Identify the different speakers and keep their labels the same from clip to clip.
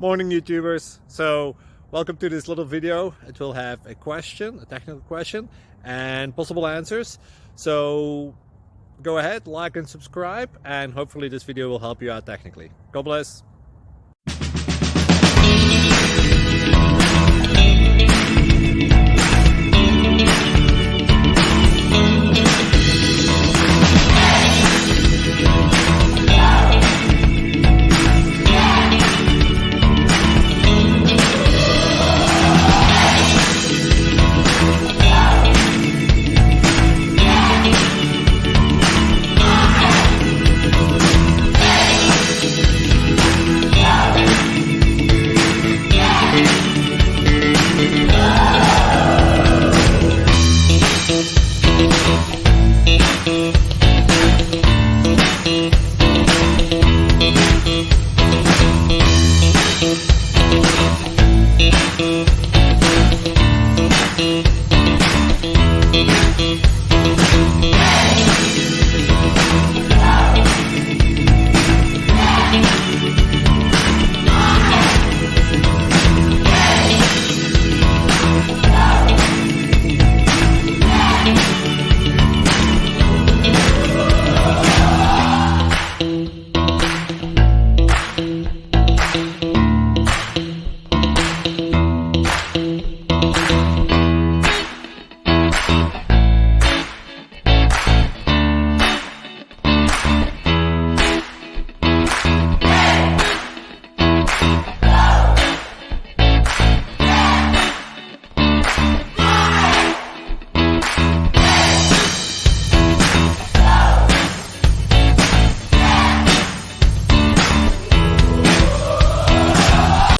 Speaker 1: Morning YouTubers. So welcome to this little video. It will have a question, a technical question, and possible answers. So go ahead, like and subscribe, and hopefully this video will help you out technically. God bless.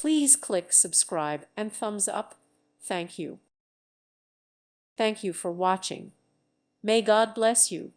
Speaker 2: Please click subscribe and thumbs up. Thank you. Thank you for watching. May God bless you.